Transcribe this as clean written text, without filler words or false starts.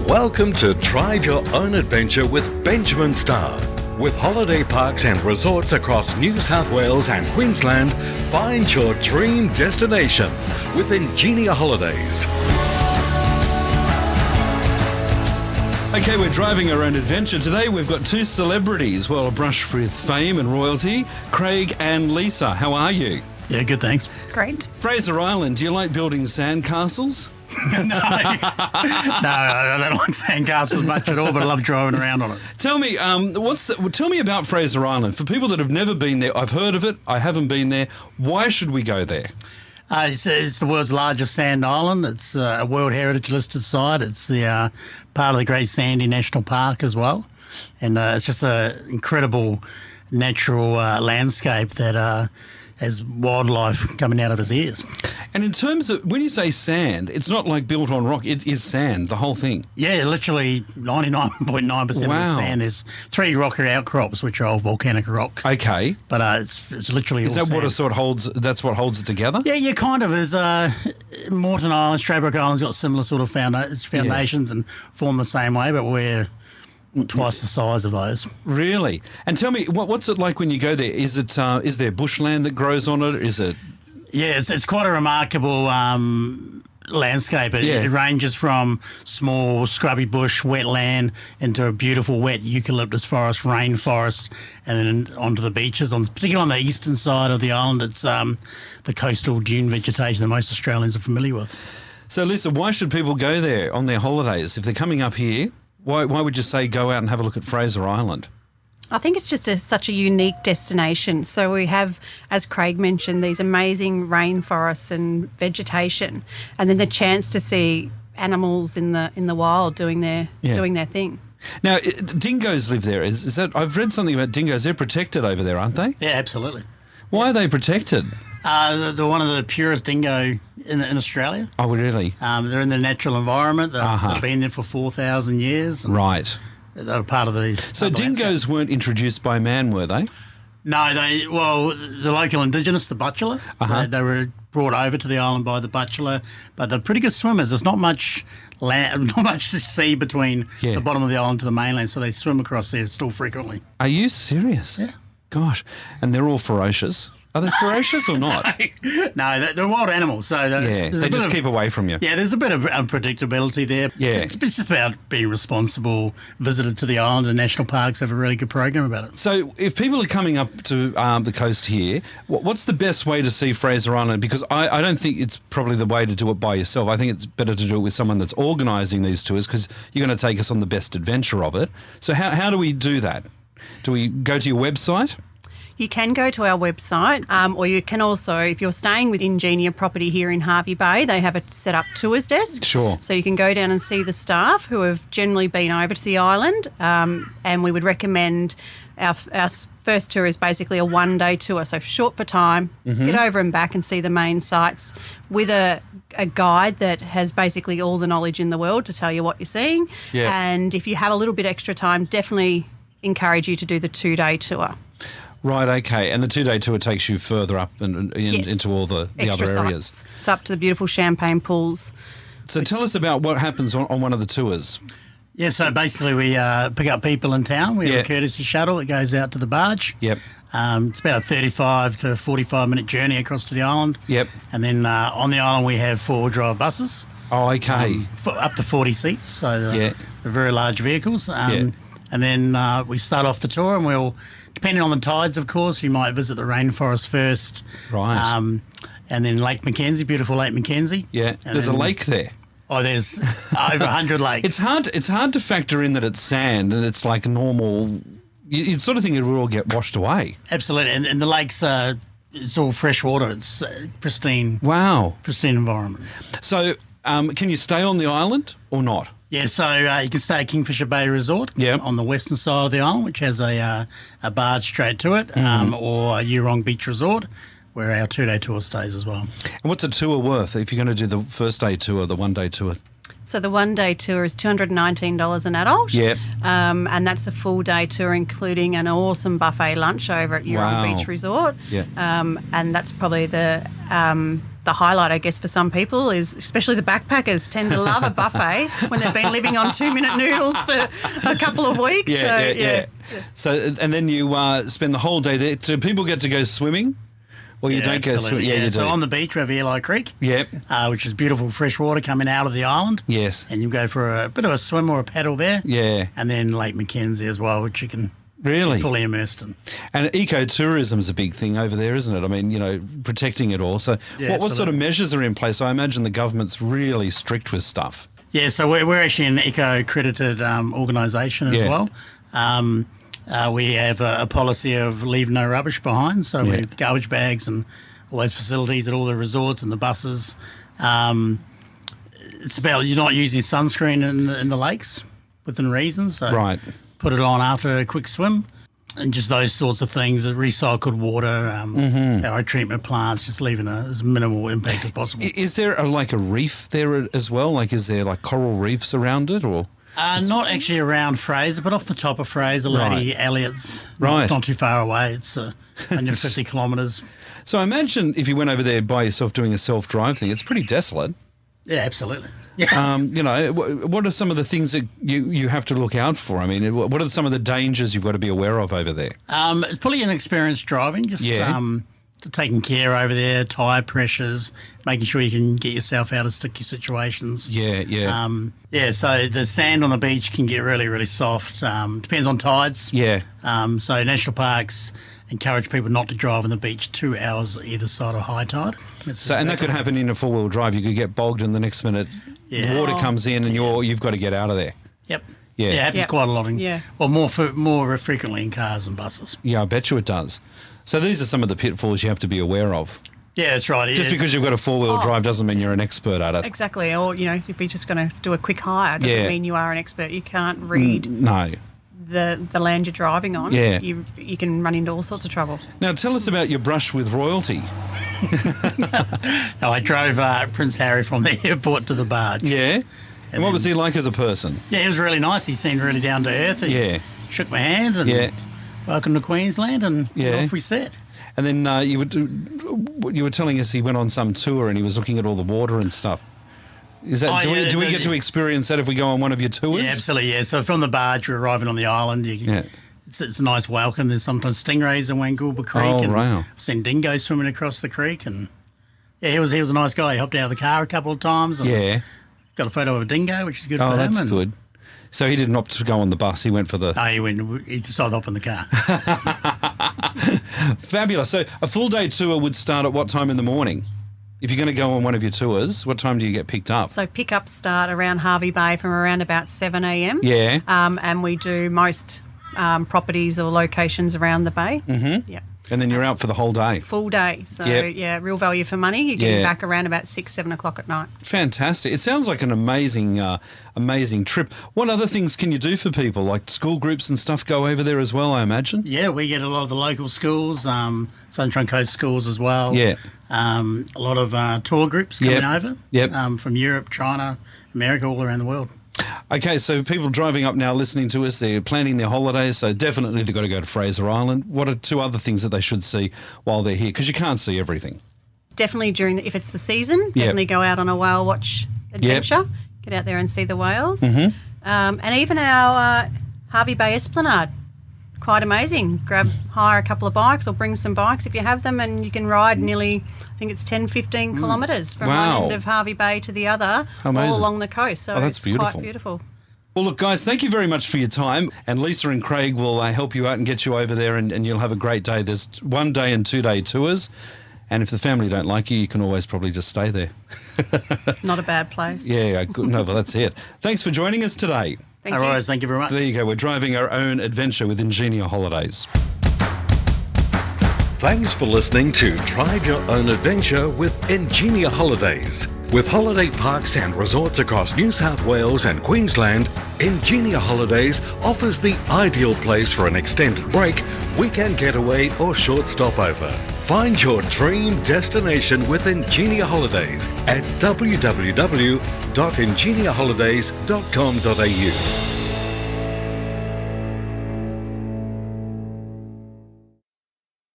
Welcome to Try Your Own Adventure with Benjamin Starr. With holiday parks and resorts across New South Wales and Queensland, find your dream destination with Ingenia Holidays. Okay, we're driving our own adventure. Today we've got two celebrities, well, a brush with fame and royalty, Craig and Lisa. How are you? Yeah, good, thanks. Great. Fraser Island, do you like building sandcastles? No, I don't like sandcastles much at all, but I love driving around on it. Tell me, tell me about Fraser Island. For people that have never been there, I've heard of it, I haven't been there. Why should we go there? It's the world's largest sand island. It's a World Heritage listed site. It's the part of the Great Sandy National Park as well. And it's just an incredible natural landscape that has wildlife coming out of its ears. And in terms of, when you say sand, it's not like built on rock, it is sand, the whole thing. Yeah, literally 99.9% of the sand. There's 3 rocky outcrops, which are all volcanic rocks. Okay. But it's literally all sand. That's what holds it together? Yeah, kind of. There's Moreton Island, Stradbroke Island's got similar sort of foundations and form the same way, but we're twice the size of those. Really? And tell me, what's it like when you go there? Is there bushland that grows on it? Is it? Yeah, it's quite a remarkable landscape. It ranges from small scrubby bush, wetland, into a beautiful wet eucalyptus forest, rainforest, and then onto the beaches. Particularly on the eastern side of the island, it's the coastal dune vegetation that most Australians are familiar with. So, Lisa, why should people go there on their holidays? If they're coming up here, why would you say go out and have a look at Fraser Island? I think it's just such a unique destination. So we have, as Craig mentioned, these amazing rainforests and vegetation, and then the chance to see animals in the wild doing their thing. Now, dingoes live there. Is that? I've read something about dingoes. They're protected over there, aren't they? Yeah, absolutely. Why are they protected? They're one of the purest dingo in Australia. Oh, really? They're in the natural environment. They've been there for 4,000 years. Right. They were part of the... So dingoes weren't introduced by man, were they? No, the local indigenous, the Butchulla, they were brought over to the island by the Butchulla, but they're pretty good swimmers. There's not much land, not much sea between the bottom of the island to the mainland, so they swim across there still frequently. Are you serious? Yeah. Gosh. And they're all ferocious. Are they ferocious or not? No, they're wild animals. So they just keep away from you. Yeah, there's a bit of unpredictability there. Yeah. It's just about being responsible visitor to the island, and national parks have a really good program about it. So if people are coming up to the coast here, what's the best way to see Fraser Island? Because I don't think it's probably the way to do it by yourself. I think it's better to do it with someone that's organising these tours, because you're going to take us on the best adventure of it. So how do we do that? Do we go to your website? You can go to our website, or you can also, if you're staying with Ingenia property here in Hervey Bay, they have a set up tours desk. Sure. So you can go down and see the staff who have generally been over to the island, and we would recommend our first tour is basically a one-day tour, so short for time, get over and back and see the main sites with a guide that has basically all the knowledge in the world to tell you what you're seeing. Yeah. And if you have a little bit extra time, definitely encourage you to do the 2-day tour. Right, okay. And the 2-day tour takes you further up and into all the other areas. Sites. It's up to the beautiful champagne pools. So tell us about what happens on one of the tours. Yeah, so basically we pick up people in town. We have a courtesy shuttle that goes out to the barge. Yep. It's about a 35 to 45-minute journey across to the island. Yep. And then on the island we have 4-wheel-drive buses. Oh, okay. Up to 40 seats, so they're very large vehicles. And then we start off the tour, and we'll, depending on the tides, of course, you might visit the rainforest first. Right. And then Lake Mackenzie, beautiful Lake Mackenzie. Yeah. There's a lake there. Oh, there's over 100 lakes. It's hard to factor in that it's sand and it's like normal. You'd sort of think it would all get washed away. Absolutely. And the lakes, it's all fresh water. It's pristine. Wow. Pristine environment. So can you stay on the island or not? Yeah, so you can stay at Kingfisher Bay Resort on the western side of the island, which has a barge straight to it, or Yeerong Beach Resort, where our 2-day tour stays as well. And what's a tour worth if you're going to do the first day tour, the 1-day tour? So the 1-day tour is $219 an adult. Yep. And that's a full-day tour, including an awesome buffet lunch over at Yeerong Beach Resort. Yeah. And that's probably the the highlight, I guess, for some people is, especially the backpackers, tend to love a buffet when they've been living on 2-minute noodles for a couple of weeks. Yeah. So, and then you spend the whole day there. Do people get to go swimming? Or you don't go swimming? Yeah, you so do. on the beach, we have Eli Creek. Yep. Which is beautiful fresh water coming out of the island. Yes. And you go for a bit of a swim or a paddle there. Yeah. And then Lake Mackenzie as well, which you can Really? fully immersed in. And ecotourism is a big thing over there, isn't it? I mean, you know, protecting it all. So what sort of measures are in place? I imagine the government's really strict with stuff. Yeah, so we're actually an eco-accredited organisation as well. We have a policy of leave no rubbish behind. So we have garbage bags and all those facilities at all the resorts and the buses. It's about you're not using sunscreen in the lakes within reason. So put it on after a quick swim. And just those sorts of things, recycled water, our treatment plants, just leaving as minimal impact as possible. Is there a reef there as well? Like, is there like coral reefs around it, or? Not actually around Fraser, but off the top of Fraser, Lady Elliott's. Not too far away. It's 150 kilometres. So I imagine if you went over there by yourself doing a self-drive thing, it's pretty desolate. Yeah, absolutely. Yeah. You know, what are some of the things that you have to look out for? I mean, what are some of the dangers you've got to be aware of over there? It's probably inexperienced driving, just taking care over there, tyre pressures, making sure you can get yourself out of sticky situations. Yeah. So the sand on the beach can get really, really soft. Depends on tides. Yeah. So national parks encourage people not to drive on the beach 2 hours either side of high tide. And that could happen in a four-wheel drive. You could get bogged and the next minute the water comes in and you've got to get out of there. Yep. Yeah. It happens quite a lot. Well, more frequently in cars and buses. Yeah, I bet you it does. So these are some of the pitfalls you have to be aware of. Yeah, that's right. Just because you've got a four-wheel drive doesn't mean you're an expert at it. Exactly. Or, you know, if you're just going to do a quick hire, doesn't mean you are an expert. You can't read the land you're driving on. Yeah. You can run into all sorts of trouble. Now, tell us about your brush with royalty. I drove Prince Harry from the airport to the barge. Yeah? And what was he like as a person? Yeah, he was really nice. He seemed really down to earth. He shook my hand and welcome to Queensland, and off we set. And then you were telling us he went on some tour and he was looking at all the water and stuff. Is that do we get to experience that if we go on one of your tours? Yeah, absolutely. Yeah. So from the barge, we're arriving on the island. It's a nice welcome. There's sometimes stingrays in Wangulba Creek. Oh, wow. I've seen dingoes swimming across the creek, and he was a nice guy. He hopped out of the car a couple of times. And got a photo of a dingo, which is good for him. Oh, that's good. So he didn't opt to go on the bus. He went for the. No, he decided to hop in the car. Fabulous. So a full day tour would start at what time in the morning? If you're going to go on one of your tours, what time do you get picked up? So pickups start around Hervey Bay from around about 7 a.m. Yeah. And we do most properties or locations around the bay. Mm-hmm. Yeah. And then you're out for the whole day. Full day. So, real value for money. You're getting back around about 6, 7 o'clock at night. Fantastic. It sounds like an amazing trip. What other things can you do for people? Like school groups and stuff go over there as well, I imagine? Yeah, we get a lot of the local schools, Sunshine Coast schools as well. Yeah. A lot of tour groups coming over from Europe, China, America, all around the world. Okay, so people driving up now listening to us, they're planning their holidays, so definitely they've got to go to Fraser Island. What are two other things that they should see while they're here? Because you can't see everything. Definitely if it's the season, definitely go out on a whale watch adventure. Get out there and see the whales. Mm-hmm. And even our Hervey Bay Esplanade. Quite amazing. Hire a couple of bikes or bring some bikes if you have them, and you can ride nearly, I think it's 10, 15 kilometres from one end of Hervey Bay to the other, all along the coast. So that's beautiful. Quite beautiful. Well, look, guys, thank you very much for your time. And Lisa and Craig will help you out and get you over there, and you'll have a great day. There's 1 day and 2 day tours. And if the family don't like you can always probably just stay there. Not a bad place. Yeah, good. No, well, that's it. Thanks for joining us today. All right, thank you very much. There you go. We're driving our own adventure with Ingenia Holidays. Thanks for listening to Drive Your Own Adventure with Ingenia Holidays. With holiday parks and resorts across New South Wales and Queensland, Ingenia Holidays offers the ideal place for an extended break, weekend getaway or short stopover. Find your dream destination with Ingenia Holidays at www.ingeniaholidays.com.au.